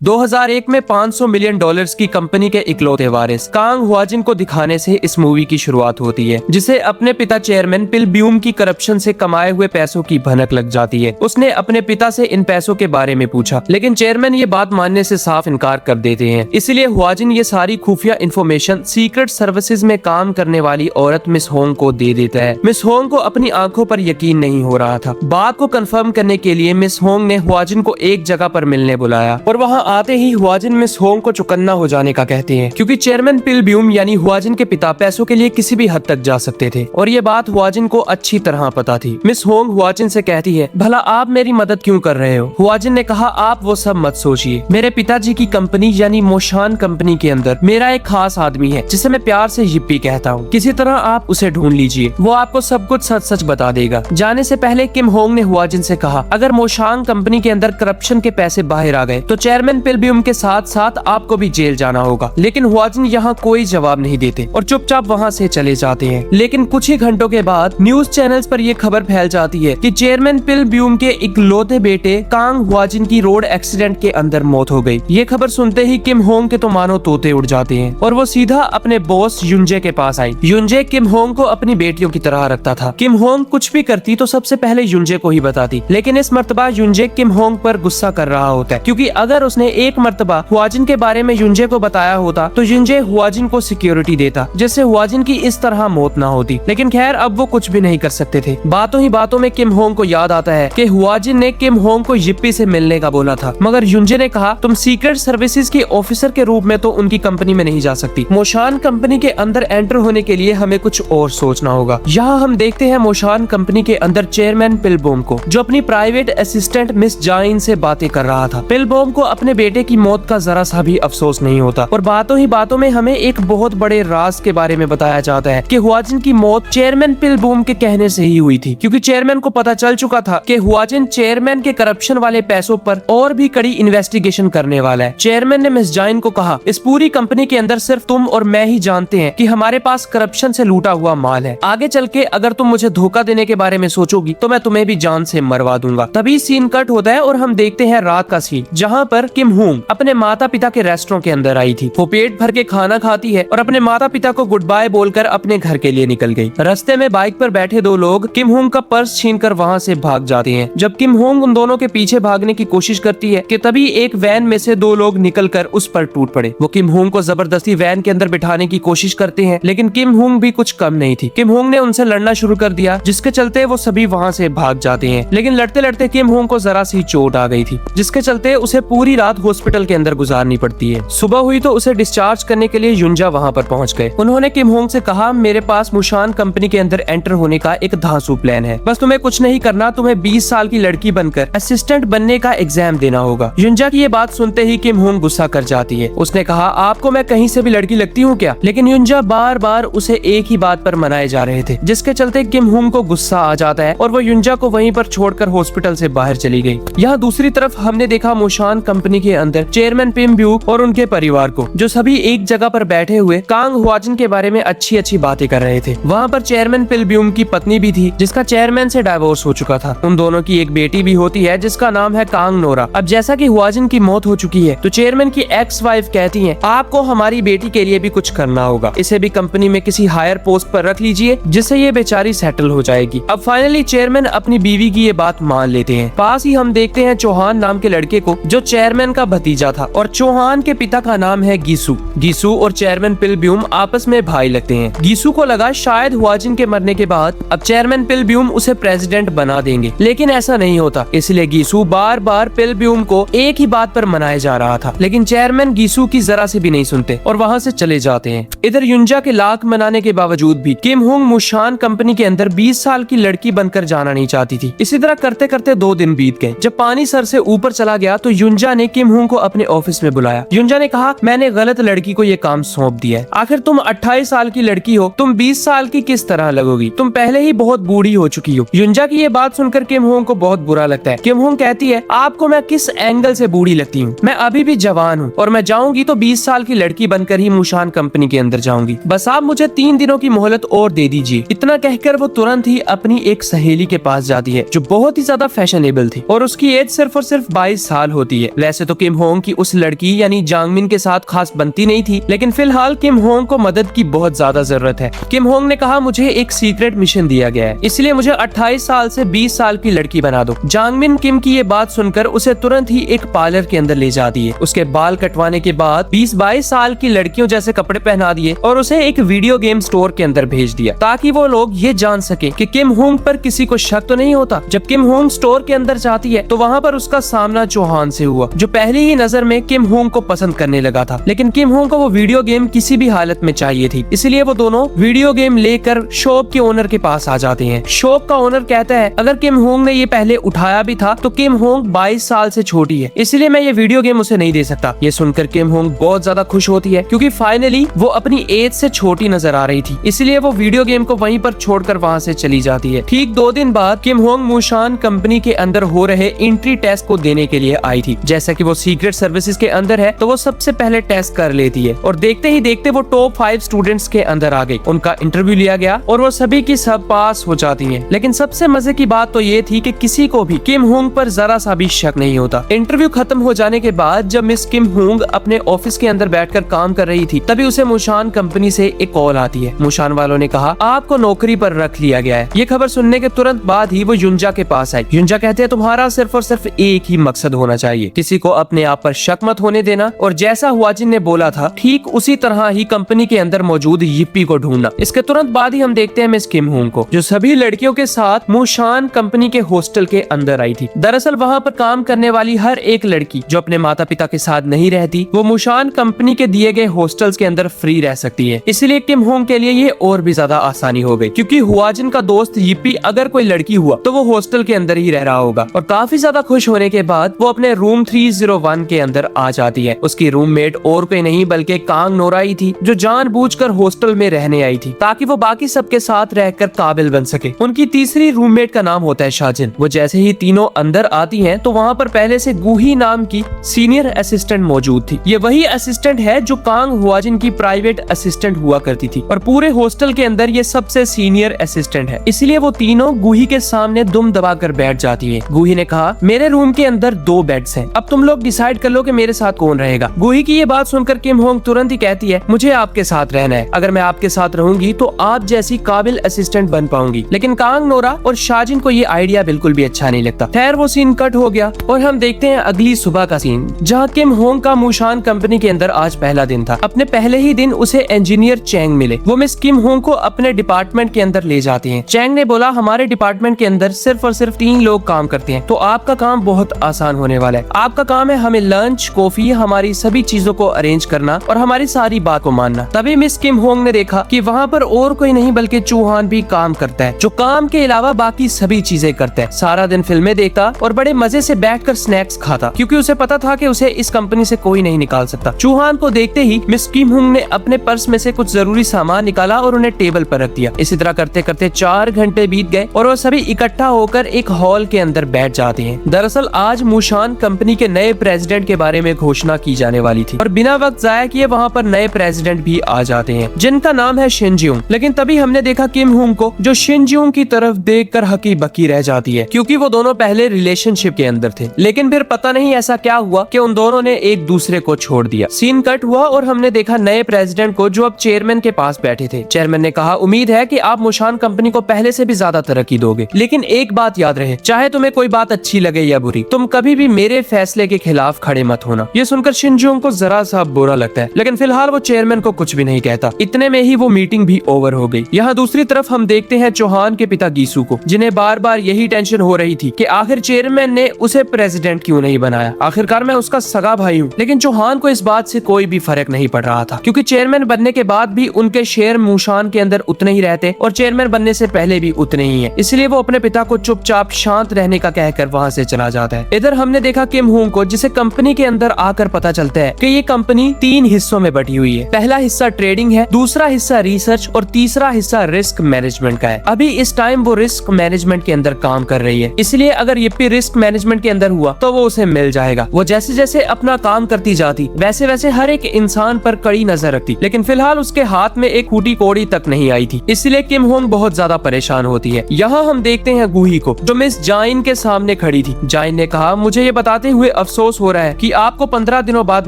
2001 में $500 मिलियन की कंपनी के इकलौते वारिस कांग हुआजिन को दिखाने से इस मूवी की शुरुआत होती है, जिसे अपने पिता चेयरमैन पिल ब्यूम की करप्शन से कमाए हुए पैसों की भनक लग जाती है। उसने अपने पिता से इन पैसों के बारे में पूछा, लेकिन चेयरमैन ये बात मानने से साफ इनकार कर देते हैं। इसलिए हुआजिन ये सारी खुफिया इंफॉर्मेशन सीक्रेट सर्विसेज में काम करने वाली औरत मिस होंग को दे देता है। मिस होंग को अपनी आंखों पर यकीन नहीं हो रहा था। बात को कंफर्म करने के लिए मिस होंग ने हुआजिन को एक जगह पर मिलने बुलाया और वहाँ आते ही हुआजिन मिस होंग को चौकन्ना हो जाने का कहते हैं, क्योंकि चेयरमैन पिल ब्यूम यानी हुआजिन के पिता पैसों के लिए किसी भी हद तक जा सकते थे और ये बात हुआजिन को अच्छी तरह पता थी। मिस होंग हुआजिन से कहती है, भला आप मेरी मदद क्यों कर रहे हो? हुआजिन ने कहा, आप वो सब मत सोचिए। मेरे पिताजी की कंपनी यानी मोशान कंपनी के अंदर मेरा एक खास आदमी है जिसे मैं प्यार से यिप्पी कहता हूँ। किसी तरह आप उसे ढूंढ लीजिए, वो आपको सब कुछ सच सच बता देगा। जाने से पहले किम होंग ने हुआजिन से कहा, अगर मोशान कंपनी के अंदर करप्शन के पैसे बाहर आ गए तो चेयरमैन पिल ब्यूम के साथ साथ आपको भी जेल जाना होगा। लेकिन हुआजिन यहाँ कोई जवाब नहीं देते और चुपचाप वहाँ से चले जाते हैं। लेकिन कुछ ही घंटों के बाद न्यूज चैनल्स पर यह खबर फैल जाती है कि चेयरमैन पिल ब्यूम के इकलौते बेटे कांग हुआजिन की रोड एक्सीडेंट के अंदर मौत हो गई। ये खबर सुनते ही किम होंग के तो मानो तोते उड़ जाते हैं और वो सीधा अपने बॉस युंजे के पास आई। युंजे किम होंग को अपनी बेटियों की तरह रखता था। किम होंग कुछ भी करती तो सबसे पहले युंजे को ही बताती, लेकिन इस मर्तबा युंजे किम होंग पर गुस्सा कर रहा होता है, क्योंकि अगर उसने एक मर्तबा हुआजिन के बारे में युंजे को बताया होता तो युंजे हुआजिन को सिक्योरिटी देता, जिससे हुआजिन की इस तरह मौत ना होती। लेकिन खैर अब वो कुछ भी नहीं कर सकते थे। बातों ही बातों में किम होंग को याद आता है कि हुआजिन ने किम होंग को यिप्पी से मिलने का बोला था, मगर युंजे ने कहा, तुम सीक्रेट सर्विसेज के ऑफिसर के रूप में तो उनकी कंपनी में नहीं जा सकती। मोशान कंपनी के अंदर एंटर होने के लिए हमें कुछ और सोचना होगा। यहाँ हम देखते हैं मोशान कंपनी के अंदर चेयरमैन पिल ब्यूम को, जो अपनी प्राइवेट असिस्टेंट मिस जाइन से बातें कर रहा था। पिल ब्यूम को अपने बेटे की मौत का जरा सा भी अफसोस नहीं होता और बातों ही बातों में हमें एक बहुत बड़े राज के बारे में बताया जाता है कि हुआजिन की मौत चेयरमैन पिल ब्यूम के कहने से ही हुई थी, क्योंकि चेयरमैन को पता चल चुका था कि हुआजिन चेयरमैन के करप्शन वाले पैसों पर और भी कड़ी इन्वेस्टिगेशन करने वाला है। चेयरमैन ने मिस जाइन को कहा, इस पूरी कंपनी के अंदर सिर्फ तुम और मैं ही जानते हैं कि हमारे पास करप्शन से लूटा हुआ माल है। आगे चल के अगर तुम मुझे धोखा देने के बारे में सोचोगी तो मैं तुम्हें भी जान से मरवा दूंगा। तभी सीन कट होता है और हम देखते हैं रात का सीन, जहाँ पर किम होंग अपने माता पिता के रेस्टोरेंट के अंदर आई थी। वो पेट भर के खाना खाती है और अपने माता पिता को गुड बाय बोलकर अपने घर के लिए निकल गई। रास्ते में बाइक पर बैठे दो लोग किम होंग का पर्स छीनकर वहाँ से भाग जाते हैं। जब किम होंग उन दोनों के पीछे भागने की कोशिश करती है कि तभी एक वैन में से दो लोग निकलकर उस पर टूट पड़े। वो किम होंग को जबरदस्ती वैन के अंदर बिठाने की कोशिश करते हैं, लेकिन किम होंग भी कुछ कम नहीं थी। किम होंग ने उनसे लड़ना शुरू कर दिया, जिसके चलते वो सभी वहाँ से भाग जाते हैं। लेकिन लड़ते लड़ते किम होंग को जरा सी चोट आ गई थी, जिसके चलते उसे पूरी रात हॉस्पिटल के अंदर गुजारनी पड़ती है। सुबह हुई तो उसे डिस्चार्ज करने के लिए युंजा वहाँ पर पहुँच गए। उन्होंने किम होंग से कहा, मेरे पास मोशान कंपनी के अंदर एंटर होने का एक धांसू प्लान है। बस तुम्हें कुछ नहीं करना, तुम्हें 20 साल की लड़की बनकर असिस्टेंट बनने का एग्जाम देना होगा। युंजा की ये बात सुनते ही किम होंग गुस्सा कर जाती है। उसने कहा, आपको मैं कहीं से भी लड़की लगती हूँ क्या? लेकिन युंजा बार बार उसे एक ही बात पर मनाए जा रहे थे, जिसके चलते किम होंग को गुस्सा आ जाता है और वो युंजा को वहीं पर छोड़कर हॉस्पिटल से बाहर चली गई। यहाँ दूसरी तरफ हमने देखा मोशान कंपनी के अंदर चेयरमैन पिल ब्यूम और उनके परिवार को, जो सभी एक जगह पर बैठे हुए कांग हुआजिन के बारे में अच्छी अच्छी बातें कर रहे थे। वहाँ पर चेयरमैन पिल ब्यूम की पत्नी भी थी, जिसका चेयरमैन से डाइवोर्स हो चुका था। उन दोनों की एक बेटी भी होती है, जिसका नाम है कांग नोरा। अब जैसा कि हुआजिन की मौत हो चुकी है तो चेयरमैन की एक्स वाइफ कहती है, आपको हमारी बेटी के लिए भी कुछ करना होगा। इसे भी कंपनी में किसी हायर पोस्ट पर रख लीजिए, जिससे ये बेचारी सेटल हो जाएगी। अब फाइनली चेयरमैन अपनी बीवी की ये बात मान लेते हैं। पास ही हम देखते हैं चौहान नाम के लड़के को, जो चेयरमैन का भतीजा था और चौहान के पिता का नाम है गीसू। गीसू और चेयरमैन पिल ब्यूम आपस में भाई लगते हैं। गीसू को लगा शायद हुआजिन के मरने के बाद अब चेयरमैन पिल ब्यूम उसे प्रेसिडेंट बना देंगे, लेकिन ऐसा नहीं होता। इसलिए गीसू बार बार पिल ब्यूम को एक ही बात पर मनाया जा रहा था, लेकिन चेयरमैन गीसू की जरा से भी नहीं सुनते और वहाँ से चले जाते हैं। इधर युंजा के लाख मनाने के बावजूद भी किम होंग मोशान कंपनी के अंदर 20 साल की लड़की बनकर जाना नहीं चाहती थी। इसी तरह करते करते 2 दिन बीत गए। जब पानी सर से ऊपर चला गया तो युंजा ने किम होंग को अपने ऑफिस में बुलाया। युंजा ने कहा, मैंने गलत लड़की को ये काम सौंप दिया है। आखिर तुम 28 साल की लड़की हो, तुम 20 साल की किस तरह लगोगी? तुम पहले ही बहुत बूढ़ी हो चुकी हो। युंजा की ये बात सुनकर किम होंग को बहुत बुरा लगता है। किम होंग कहती है, आपको मैं किस एंगल से बूढ़ी लगती हूँ? मैं अभी भी जवान हूँ और मैं जाऊंगी तो 20 साल की लड़की बनकर ही मोशान कंपनी के अंदर जाऊंगी। बस आप मुझे 3 दिनों की मोहलत और दे दीजिए। इतना कहकर वो तुरंत ही अपनी एक सहेली के पास जाती है, जो बहुत ही ज्यादा फैशनेबल थी और उसकी एज सिर्फ और सिर्फ 22 साल होती है। वैसे तो किम होंग की उस लड़की यानी जांगमिन के साथ खास बनती नहीं थी, लेकिन फिलहाल किम होंग को मदद की बहुत ज्यादा जरूरत है। किम होंग ने कहा मुझे एक सीक्रेट मिशन दिया गया है, इसलिए मुझे 28 साल से 20 साल की लड़की बना दो। जांगमिन किम की ये बात सुनकर उसे तुरंत ही एक पार्लर के अंदर ले जाती है। उसके बाल कटवाने के बाद 20-22 साल की लड़कियों जैसे कपड़े पहना दिए और उसे एक वीडियो गेम स्टोर के अंदर भेज दिया ताकि वो लोग ये जान सके कि किम होंग पर किसी को शक तो नहीं होता। जब किम होंग स्टोर के अंदर जाती है तो वहाँ पर उसका सामना चौहान से हुआ, जो पहली ही नजर में किम होंग को पसंद करने लगा था। लेकिन किम होंग को वो वीडियो गेम किसी भी हालत में चाहिए थी, इसलिए वो दोनों वीडियो गेम लेकर शॉप के ओनर के पास आ जाते हैं। शॉप का ओनर कहता है अगर किम होंग ने ये पहले उठाया भी था तो किम होंग 22 साल से छोटी है, इसलिए मैं ये वीडियो गेम उसे नहीं दे सकता। ये सुनकर किम होंग बहुत ज्यादा खुश होती है क्योंकि फाइनली वो अपनी एज से छोटी नजर आ रही थी, इसलिए वो वीडियो गेम को वहीं पर छोड़कर वहाँ से चली जाती है। ठीक 2 दिन बाद किम होंग मुशान कंपनी के अंदर हो रहे एंट्री टेस्ट को देने के लिए आई थी। जैसा कि वो सीक्रेट सर्विसेज के अंदर है तो वो सबसे पहले टेस्ट कर लेती है और देखते ही देखते वो टॉप 5 स्टूडेंट्स के अंदर आ गई। उनका इंटरव्यू लिया गया और वो सभी की सब पास हो जाती हैं। लेकिन सबसे मजे की बात तो ये थी कि किसी को भी किम होंग पर जरा सा भी शक नहीं होता। इंटरव्यू खत्म हो जाने के बाद जब मिस किम होंग अपने ऑफिस के अंदर बैठकर काम कर रही थी तभी उसे मुशान कंपनी से एक कॉल आती है। मुशान वालों ने कहा आपको नौकरी पर रख लिया गया है। ये खबर सुनने के तुरंत बाद ही वो युंजा के पास आई। युंजा कहते हैं तुम्हारा सिर्फ और सिर्फ एक ही मकसद होना चाहिए, किसी को अपने आप पर शक मत होने देना और जैसा हुआजिन ने बोला था ठीक उसी तरह ही कंपनी के अंदर मौजूद यिप्पी को ढूंढना। इसके तुरंत बाद ही हम देखते हैं मिस किम होंग को, जो सभी लड़कियों के साथ मुशान कंपनी के हॉस्टल के अंदर आई थी। दरअसल वहाँ पर काम करने वाली हर एक लड़की जो अपने माता पिता के साथ नहीं रहती वो मुशान कंपनी के दिए गए हॉस्टल्स के अंदर फ्री रह सकती है। इसलिए किम होंग के लिए ये और भी ज्यादा आसानी हो गई क्योंकि हुआजिन का दोस्त यिप्पी अगर कोई लड़की हुआ तो वो हॉस्टल के अंदर ही रह रहा होगा। और काफी ज्यादा खुश होने के बाद वो अपने रूम 301 के अंदर आ जाती है। उसकी रूममेट और कोई नहीं बल्कि कांग नोरा ही थी, जो जानबूझकर हॉस्टल में रहने आई थी ताकि वो बाकी सबके साथ रहकर काबिल बन सके। उनकी तीसरी रूममेट का नाम होता है शाजिन। वो जैसे ही तीनों अंदर आती हैं तो वहाँ पर पहले से गूही नाम की सीनियर असिस्टेंट मौजूद थी। ये वही असिस्टेंट है जो कांग हुआजिन की प्राइवेट असिस्टेंट हुआ करती थी और पूरे हॉस्टल के अंदर ये सबसे सीनियर असिस्टेंट है। इसलिए वो तीनों गूही के सामने दुम दबाकर बैठ जाती है। गूही ने कहा मेरे रूम के अंदर 2 बेड्स हैं, अब तुम लोग डिसाइड कर लो कि मेरे साथ कौन रहेगा। गूही की ये बात सुनकर किम होंग तुरंत ही कहती है मुझे आपके साथ रहना है, अगर मैं आपके साथ रहूंगी तो आप जैसी काबिल असिस्टेंट बन पाऊंगी। लेकिन कांग नोरा और शाजिन को ये आइडिया बिल्कुल भी अच्छा नहीं लगता। खैर वो सीन कट हो गया और हम देखते हैं अगली सुबह का सीन, जहाँ किम होंग का मुशान कंपनी के अंदर आज पहला दिन था। अपने पहले ही दिन उसे इंजीनियर चैंग मिले। वो मिस किम होंग को अपने डिपार्टमेंट के अंदर ले जाती हैं। चैंग ने बोला हमारे डिपार्टमेंट के अंदर सिर्फ और सिर्फ 3 लोग काम करते हैं, तो आपका काम बहुत आसान होने वाला है। आपका काम है हमें लंच, कॉफी, हमारी सभी चीजों को अरेंज करना और हमारी सारी बात को मानना। तभी मिस किम होंग ने देखा कि वहाँ पर और कोई नहीं बल्कि चौहान भी काम करता है, जो काम के अलावा बाकी सभी चीजें करता है। सारा दिन फिल्में देखता और बड़े मजे से बैठकर स्नैक्स खाता क्योंकि उसे पता था कि उसे इस कंपनी से कोई नहीं निकाल सकता। चौहान को देखते ही मिस किम होंग ने अपने पर्स में से कुछ जरूरी सामान निकाला और उन्हें टेबल पर रख दिया। इसी तरह करते करते 4 घंटे बीत गए और वो सभी इकट्ठा होकर एक हॉल के अंदर बैठ जाते हैं। दरअसल आज मुशान कंपनी के नए प्रेसिडेंट के बारे में घोषणा की जाने वाली थी और बिना वक्त जाया किए वहाँ पर नए प्रेसिडेंट भी आ जाते हैं जिनका नाम है शिनजियोंग। लेकिन तभी हमने देखा किम होंग को, जो शिनजियोंग की तरफ देखकर हकी बकी रह जाती है क्योंकि वो दोनों पहले रिलेशनशिप के अंदर थे। लेकिन फिर पता नहीं ऐसा क्या हुआ कि उन दोनों ने एक दूसरे को छोड़ दिया। सीन कट हुआ और हमने देखा नए प्रेसिडेंट को, जो अब चेयरमैन के पास बैठे थे। चेयरमैन ने कहा उम्मीद है कि आप मुशान कंपनी को पहले से भी ज्यादा तरक्की दोगे, लेकिन एक बात याद रहे, चाहे तुम्हें कोई बात अच्छी लगे या बुरी, तुम कभी भी मेरे फैसले के खिलाफ खड़े मत होना। ये सुनकर शिनजियोंग को जरा सा बुरा लगता है, लेकिन फिलहाल वो चेयरमैन को कुछ भी नहीं कहता। इतने में ही वो मीटिंग भी ओवर हो गई। यहाँ दूसरी तरफ हम देखते हैं चौहान के पिता गीसू को, जिन्हें बार बार यही टेंशन हो रही थी कि आखिर चेयरमैन ने उसे प्रेसिडेंट क्यों नहीं बनाया। आखिरकार मैं उसका सगा भाई हूँ। लेकिन चौहान को इस बात से कोई भी फर्क नहीं पड़ रहा था क्योंकि चेयरमैन बनने के बाद भी उनके शेयर मुशान के अंदर उतने ही रहते और चेयरमैन बनने से पहले भी उतने ही है। इसलिए वो अपने पिता को चुपचाप शांत रहने का कहकर वहाँ से चला जाता है। इधर हमने देखा किम होंग को, जिसे कंपनी के अंदर आकर पता चलता है कि ये कंपनी 3 हिस्सों में बटी हुई है। पहला हिस्सा ट्रेडिंग है, दूसरा हिस्सा रिसर्च और तीसरा हिस्सा रिस्क मैनेजमेंट का है। अभी इस टाइम वो रिस्क मैनेजमेंट के अंदर काम कर रही है, इसलिए अगर यिप्पी रिस्क मैनेजमेंट के अंदर हुआ तो वो उसे मिल जाएगा। वो जैसे जैसे अपना काम करती जाती वैसे वैसे हर एक इंसान पर कड़ी नजर रखती, लेकिन फिलहाल उसके हाथ में एक फूटी कोड़ी तक नहीं आई थी। इसलिए किम होंग बहुत ज्यादा परेशान होती है। यहाँ हम देखते हैं गूही को, जो मिस जाइन के सामने खड़ी थी। जाइन ने कहा मुझे ये बताते हुए अफसोस अफसोस हो रहा है कि आपको 15 दिनों बाद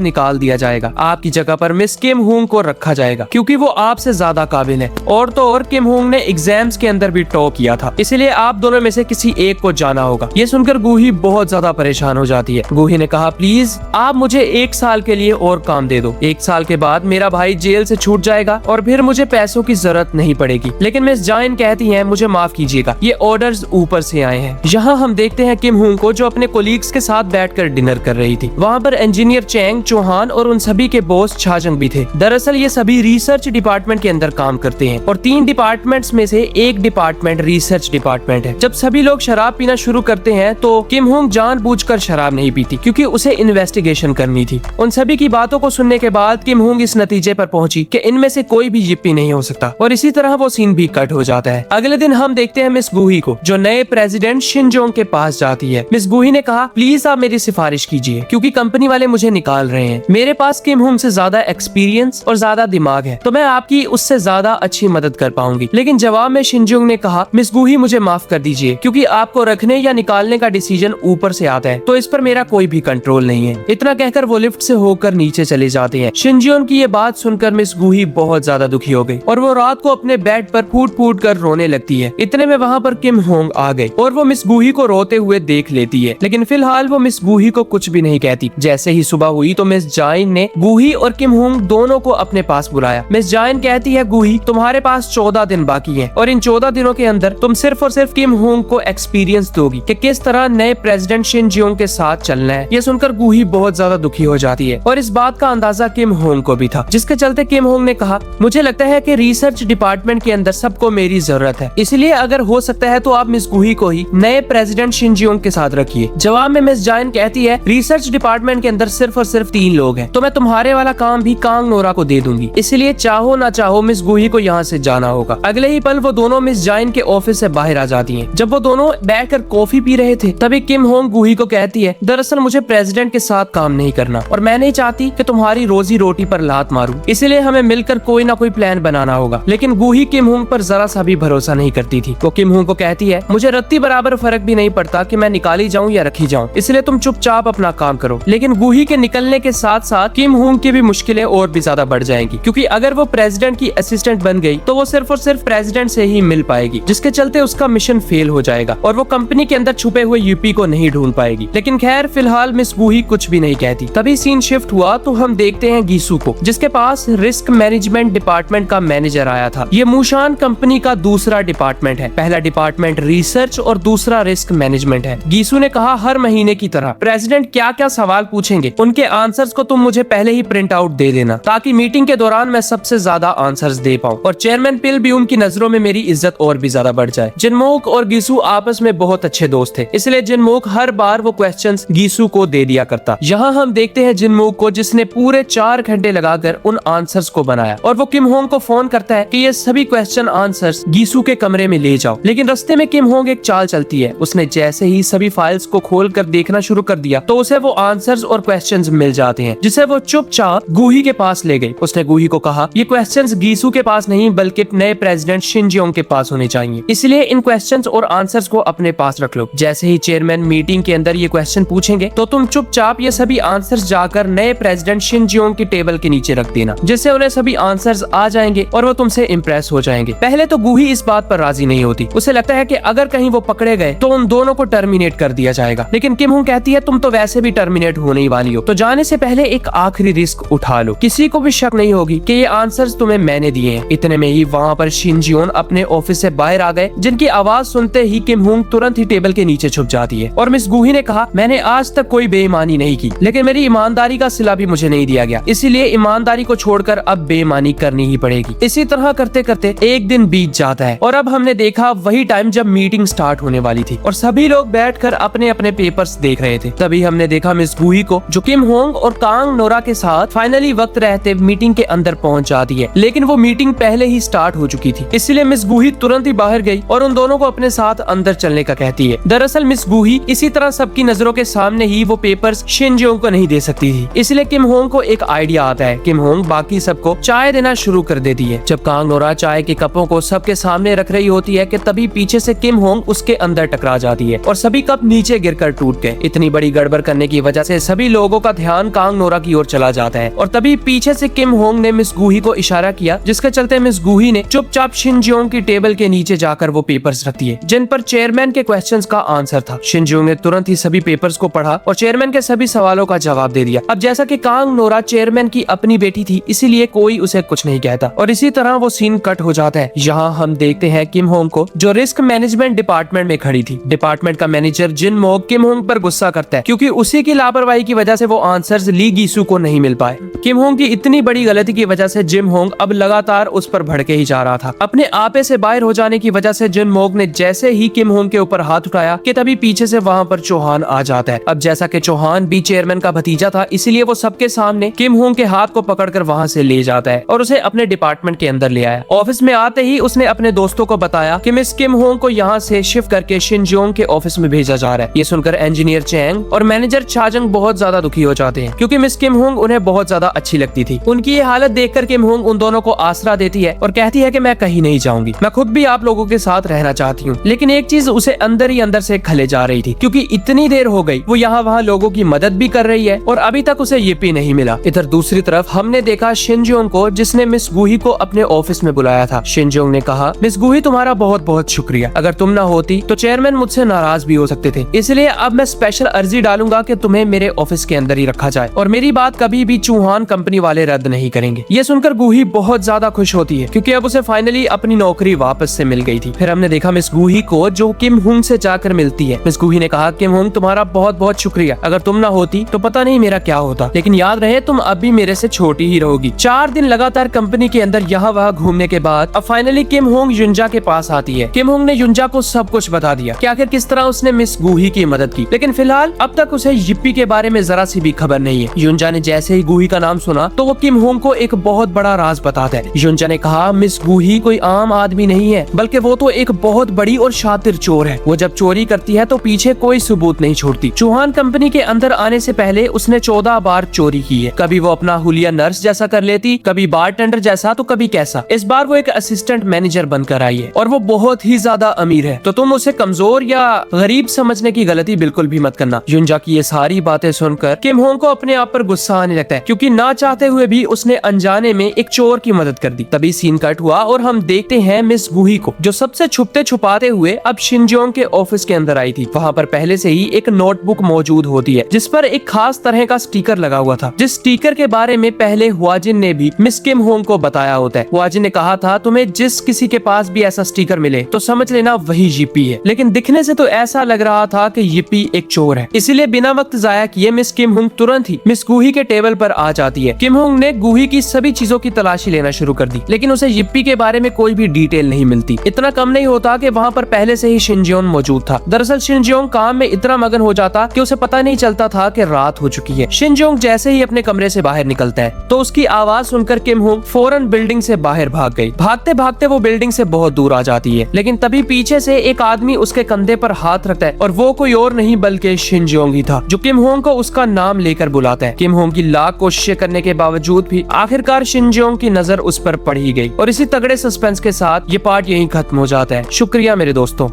निकाल दिया जाएगा। आपकी जगह पर मिस किम हुंग को रखा जाएगा क्योंकि वो आपसे ज्यादा काबिल है। और तो और किम हुंग ने एग्जाम्स के अंदर भी टॉप किया था, इसलिए आप दोनों में से किसी एक को जाना होगा। ये सुनकर गूही बहुत ज्यादा परेशान हो जाती है। गूही ने कहा, प्लीज आप मुझे 1 साल के लिए और काम दे दो। 1 साल के बाद मेरा भाई जेल से छूट जाएगा और फिर मुझे पैसों की जरूरत नहीं पड़ेगी। लेकिन मिस जाइन कहती है, मुझे माफ कीजिएगा, ये ऑर्डर्स ऊपर से आए हैं। यहाँ हम देखते हैं किम हुंग को जो अपने कोलीग्स के साथ बैठकर डिनर कर रही थी। वहाँ पर इंजीनियर चैंग, चौहान और उन सभी के बॉस छाजंग भी थे। दरअसल ये सभी रिसर्च डिपार्टमेंट के अंदर काम करते हैं और 3 डिपार्टमेंट्स में से एक डिपार्टमेंट रिसर्च डिपार्टमेंट है। जब सभी लोग शराब पीना शुरू करते हैं तो किम हुंग जानबूझकर शराब नहीं पीती क्योंकि उसे इन्वेस्टिगेशन करनी थी। उन सभी की बातों को सुनने के बाद किम हुंग इस नतीजे पर पहुंची कि इनमें से कोई भी जिप्पी नहीं हो सकता और इसी तरह वो सीन भी कट हो जाता है। अगले दिन हम देखते हैं मिस गूही को जो नए प्रेसिडेंट शिनजोंग के पास जाती है। मिस गूही ने कहा, प्लीज आप मेरी सिफारिश कीजिए क्योंकि कंपनी वाले मुझे निकाल रहे हैं। मेरे पास किम हुंग से ज्यादा एक्सपीरियंस और ज्यादा दिमाग है तो मैं आपकी उससे ज्यादा अच्छी मदद कर पाऊंगी। लेकिन जवाब में शिनजोंग ने कहा, मिस गूही मुझे माफ कर दीजिए क्योंकि आपको रखने या निकालने का डिसीजन ऊपर से आता है तो इस पर मेरा कोई भी कंट्रोल नहीं है। इतना कहकर वो लिफ्ट से होकर नीचे चले जाते हैं। शिनजोंग की ये बात सुनकर मिस गूही बहुत ज्यादा दुखी हो गई और वो रात को अपने बेड पर फूट फूट कर रोने लगती है। इतने में वहाँ पर किम हुंग आ गई और वो मिस गूही को रोते हुए देख लेती है। लेकिन फिलहाल वो मिस गूही को कुछ भी नहीं कहती। जैसे ही सुबह हुई तो मिस जाइन ने गूही और किम हुंग दोनों को अपने पास बुलाया। मिस जाइन कहती है, गूही तुम्हारे पास 14 दिन बाकी हैं और इन 14 दिनों के अंदर तुम सिर्फ और सिर्फ किम हुंग को एक्सपीरियंस दोगी कि किस तरह नए प्रेसिडेंट शिनजियोंग के साथ चलना है। ये सुनकर गूही बहुत ज्यादा दुखी हो जाती है और इस बात का अंदाजा किम हुंग को भी था, जिसके चलते किम हुंग ने कहा, मुझे लगता है कि रिसर्च डिपार्टमेंट के अंदर सबको मेरी जरूरत है, इसलिए अगर हो सकता है तो आप मिस गूही को ही नए प्रेसिडेंट शिनजियोंग के साथ रखिए। जवाब में मिस जाइन कहती है, रिसर्च डिपार्टमेंट के अंदर सिर्फ और सिर्फ 3 लोग हैं तो मैं तुम्हारे वाला काम भी कांग नोरा को दे दूंगी, इसलिए चाहो ना चाहो मिस गूही को यहाँ से जाना होगा। अगले ही पल वो दोनों मिस जाइन के ऑफिस से बाहर आ जाती हैं। जब वो दोनों बैठकर कॉफी पी रहे थे तभी किम हुंग गूही को कहती है, दरअसल मुझे प्रेसिडेंट के साथ काम नहीं करना और मैं नहीं चाहती कि तुम्हारी रोजी रोटी पर लात मारूं, इसलिए हमें मिलकर कोई ना कोई प्लान बनाना होगा। लेकिन गूही किम हुंग पर जरा सा भी भरोसा नहीं करती थी। वो किम हुंग को कहती है, मुझे रत्ती बराबर फर्क भी नहीं पड़ता कि मैं निकाली जाऊं या रखी जाऊं, इसलिए तुम चुपचाप अपना काम करो। लेकिन गूही के निकलने के साथ साथ किम हुंग की भी मुश्किलें और भी ज्यादा बढ़ जाएंगी क्योंकि अगर वो प्रेसिडेंट की असिस्टेंट बन गई तो वो सिर्फ और सिर्फ प्रेसिडेंट से ही मिल पाएगी, जिसके चलते उसका मिशन फेल हो जाएगा और वो कंपनी के अंदर छुपे हुए यूपी को नहीं ढूंढ पाएगी। लेकिन खैर फिलहाल मिस गूही कुछ भी नहीं कहती। तभी सीन शिफ्ट हुआ तो हम देखते हैं गीसू को, जिसके पास रिस्क मैनेजमेंट डिपार्टमेंट का मैनेजर आया था। ये मूशान कंपनी का दूसरा डिपार्टमेंट है। पहला डिपार्टमेंट रिसर्च और दूसरा रिस्क मैनेजमेंट है। गीसू ने कहा, हर महीने की तरह प्रेसिडेंट क्या क्या सवाल पूछेंगे उनके आंसर्स को तुम मुझे पहले ही प्रिंट आउट दे देना ताकि मीटिंग के दौरान मैं सबसे ज्यादा आंसर्स दे पाऊं और चेयरमैन पिल ब्यूम की नजरों में मेरी इज्जत और भी ज्यादा बढ़ जाए। जिनमोक और गीसू आपस में बहुत अच्छे दोस्त थे, इसलिए जिनमोक हर बार वो क्वेश्चंस गीसू को दे दिया करता। यहाँ हम देखते हैं जिनमोक को, जिसने पूरे 4 घंटे लगाकर उन आंसर्स को बनाया और वो किम हुंग को फोन करता है कि ये सभी क्वेश्चन आंसर्स गीसू के कमरे में ले जाओ। लेकिन रास्ते में किम हुंग एक चाल चलती है। उसने जैसे ही सभी फाइल्स को खोल कर देखना शुरू कर दिया तो उसे वो आंसर्स और क्वेश्चंस मिल जाते हैं, जिसे वो चुपचाप गूही के पास ले गई। उसने गूही को कहा, ये क्वेश्चंस गीसू के पास नहीं बल्कि नए प्रेसिडेंट शिनजियोंग के पास होने चाहिए, इसलिए इन क्वेश्चंस और आंसर्स को अपने पास रख लो। जैसे ही चेयरमैन मीटिंग के अंदर ये क्वेश्चन पूछेंगे तो तुम चुपचाप ये सभी आंसर्स जाकर नए प्रेसिडेंट शिनजियोंग की टेबल के नीचे रख देना, जिससे उन्हें सभी आंसर्स आ जाएंगे और वो तुमसे इम्प्रेस हो जाएंगे। पहले तो गूही इस बात पर राजी नहीं होती। उसे लगता है कि अगर कहीं वो पकड़े गए तो उन दोनों को टर्मिनेट कर दिया जाएगा। लेकिन किम हुंग कहती है, तुम तो वैसे भी टर्मिनेट होने ही वाली हो, तो जाने से पहले एक आखिरी रिस्क उठा लो। किसी को भी शक नहीं होगी कि ये आंसर्स तुम्हें मैंने दिए हैं। इतने में ही वहाँ पर शिनजियोन अपने ऑफिस से बाहर आ गए, जिनकी आवाज सुनते ही किम हुंग तुरंत ही टेबल के नीचे छुप जाती है और मिस गूही ने कहा, मैंने आज तक कोई बेईमानी नहीं की, लेकिन मेरी ईमानदारी का सिला भी मुझे नहीं दिया गया, इसीलिए ईमानदारी को छोड़कर अब बेईमानी करनी ही पड़ेगी। इसी तरह करते करते एक दिन बीत जाता है और अब हमने देखा वही टाइम जब मीटिंग स्टार्ट होने वाली थी और सभी लोग बैठकर अपने अपने पेपर्स देख रहे थे। तभी हमने देखा मिस गूही को, जो किम हुंग और कांग नोरा के साथ फाइनली वक्त रहते मीटिंग के अंदर पहुंच जाती है। लेकिन वो मीटिंग पहले ही स्टार्ट हो चुकी थी, इसलिए मिस गूही तुरंत ही बाहर गई और उन दोनों को अपने साथ अंदर चलने का कहती है। दरअसल मिस गूही इसी तरह सबकी नजरों के सामने ही वो पेपर्स शिनजियोंग को नहीं दे सकती थी, इसलिए किम हुंग को एक आइडिया आता है। किम हुंग बाकी सबको चाय देना शुरू कर देती है। जब कांग नोरा चाय के कपों को सबके सामने रख रही होती है कि तभी पीछे से किम हुंग उसके अंदर टकरा जाती है और सभी कप नीचे गिरकर टूट गए। इतनी बड़ी गड़बड़ करने की वजह से सभी लोगों का ध्यान कांग नोरा की ओर चला जाता है और तभी पीछे से किम होंग ने मिस गूही को इशारा किया, जिसके चलते मिस गूही ने चुपचाप शिनजियोंग की टेबल के नीचे जाकर वो पेपर्स रख दिए जिन पर चेयरमैन के क्वेश्चंस का आंसर था। शिनजियोंग ने तुरंत ही सभी पेपर्स को पढ़ा और चेयरमैन के सभी सवालों का जवाब दे दिया। अब जैसा कि कांग नोरा चेयरमैन की अपनी बेटी थी, इसीलिए कोई उसे कुछ नहीं कहता और इसी तरह वो सीन कट हो जाता है। यहाँ हम देखते हैं किम होंग को, जो रिस्क मैनेजमेंट डिपार्टमेंट में खड़ी थी। डिपार्टमेंट का मैनेजर जिन मोग किम होंग पर गुस्सा करता है क्योंकि उसी की लापरवाही की वजह से वो आंसर्स ली गीसू को नहीं मिल पाए। किम होंग की इतनी बड़ी गलती की वजह से जिम होंग अब लगातार उस पर भड़के ही जा रहा था। अपने आपे से बाहर हो जाने की वजह से जिन मोग ने जैसे ही किम होंग के ऊपर हाथ उठाया कि तभी पीछे से वहाँ पर चौहान आ जाता है। अब जैसा कि चौहान भी चेयरमैन का भतीजा था, इसीलिए वो सबके सामने किम होंग के हाथ को पकड़कर वहाँ से ले जाता है और उसे अपने डिपार्टमेंट के अंदर ले आया। ऑफिस में आते ही उसने अपने दोस्तों को बताया कि मिस किम होंग को यहाँ से शिफ्ट करके शिनजियोंग के ऑफिस में भेजा जा रहा है। ये सुनकर इंजीनियर चैंग और मैनेजर चाजंग बहुत ज्यादा दुखी हो जाते हैं क्योंकि मिस किम होंग उन्हें बहुत ज्यादा अच्छी लगती थी। उनकी ये हालत देखकर किम होंग उन दोनों को आसरा देती है और कहती है कि मैं कहीं नहीं जाऊंगी, मैं खुद भी आप लोगों के साथ रहना चाहती हूँ। लेकिन एक चीज उसे अंदर ही अंदर से खले जा रही थी क्योंकि इतनी देर हो गई वो यहाँ वहाँ लोगों की मदद भी कर रही है और अभी तक उसे yippee नहीं मिला। इधर दूसरी तरफ हमने देखा शिनजियोंग को, जिसने मिस गूही को अपने ऑफिस में बुलाया था। शिनजियोंग ने कहा, मिस गूही तुम्हारा बहुत बहुत शुक्रिया, अगर तुम ना होती तो चेयरमैन मुझसे नाराज भी हो सकते थे, इसलिए अब मैं स्पेशल अर्जी डालूंगा कि तुम्हें मेरे ऑफिस के अंदर ही रखा जाए और मेरी बात कभी भी चौहान कंपनी वाले रद्द नहीं करेंगे। ये सुनकर गूही बहुत ज्यादा खुश होती है क्योंकि अब उसे फाइनली अपनी नौकरी वापस से मिल गई थी। फिर हमने देखा मिस गूही को जो किम होंग से जाकर मिलती है। मिस गूही ने कहा, किम होंग तुम्हारा बहुत बहुत शुक्रिया, अगर तुम ना होती तो पता नहीं मेरा क्या होता, लेकिन याद रहे तुम अब भी मेरे से छोटी ही रहोगी। 4 दिन लगातार कंपनी के अंदर यहाँ वहाँ घूमने के बाद अब फाइनली किम होंग युंजा के पास आती है। किम होंग ने युंजा को सब कुछ बता दिया कि आखिर किस तरह उसने मिस गूही की मदद की, लेकिन फिलहाल अब तक उसे yippee के बारे में जरा सी भी खबर नहीं है। युंजा ने जैसे ही गूही का नाम सुना तो वो किम होंग को एक बहुत बड़ा राज बताता है। युंजा ने कहा, मिस गूही कोई आम आदमी नहीं है, बल्कि वो तो एक बहुत बड़ी और शातिर चोर है। वो जब चोरी करती है तो पीछे कोई सबूत नहीं छोड़ती। चौहान कंपनी के अंदर आने से पहले उसने 14 बार चोरी की है। कभी वो अपना हुलिया नर्स जैसा कर लेती, कभी बारटेंडर जैसा, तो कभी कैसा। इस बार वो एक असिस्टेंट मैनेजर बनकर आई है और वो बहुत ही ज्यादा अमीर है, तो तुम उसे कमजोर या गरीब समझने की गलती बिल्कुल भी मत करना। युंजा की ये सारी बातें सुनकर किम होंग को अपने आप पर गुस्सा आने लगता है क्योंकि ना चाहते हुए भी उसने अनजाने में एक चोर की मदद कर दी। तभी सीन कट हुआ और हम देखते हैं मिस गूही को, जो सबसे छुपते छुपाते हुए अब शिनजियोंग के ऑफिस के अंदर आई थी। वहाँ पर पहले से ही एक नोटबुक मौजूद होती है जिस पर एक खास तरह का स्टिकर लगा हुआ था, जिस स्टिकर के बारे में पहले हुआजिन ने भी मिस किम होंग को बताया होता है। हुआजिन ने कहा था, तुम्हें जिस किसी के पास भी ऐसा स्टिकर मिले तो समझ लेना वही yippee है। लेकिन दिखने से तो ऐसा लग रहा था कि yippee एक चोर है, इसीलिए बिना वक्त जाया किए मिस किम होंग तुरंत ही मिस गूही के टेबल पर आ जाती है। किम होंग ने गूही की सभी चीजों की तलाशी लेना शुरू कर दी, लेकिन उसे yippee के बारे में कोई भी डिटेल नहीं मिलती। इतना कम नहीं होता कि वहाँ पर पहले से ही शिनजियोंग मौजूद था। दरअसल शिनजियोंग काम में इतना मगन हो जाता कि उसे पता नहीं चलता था कि रात हो चुकी है। शिनजियोंग जैसे ही अपने कमरे से बाहर निकलता है तो उसकी आवाज सुनकर किम होंग फौरन बिल्डिंग से बाहर भाग गई। भागते भागते वो बिल्डिंग से बहुत दूर आ जाती है, लेकिन तभी पीछे से एक आदमी उसके कंधे पर हाथ रखता है और वो कोई और नहीं बल्कि शिनजियोंग ही था, जो किम होंग को उसका नाम लेकर बुलाता है। किम होंग की लाख कोशिशें करने के बावजूद भी आखिरकार शिनजियोंग की नजर उस पर पड़ ही गई और इसी तगड़े सस्पेंस के साथ ये पार्ट यहीं खत्म हो जाता है। शुक्रिया मेरे दोस्तों।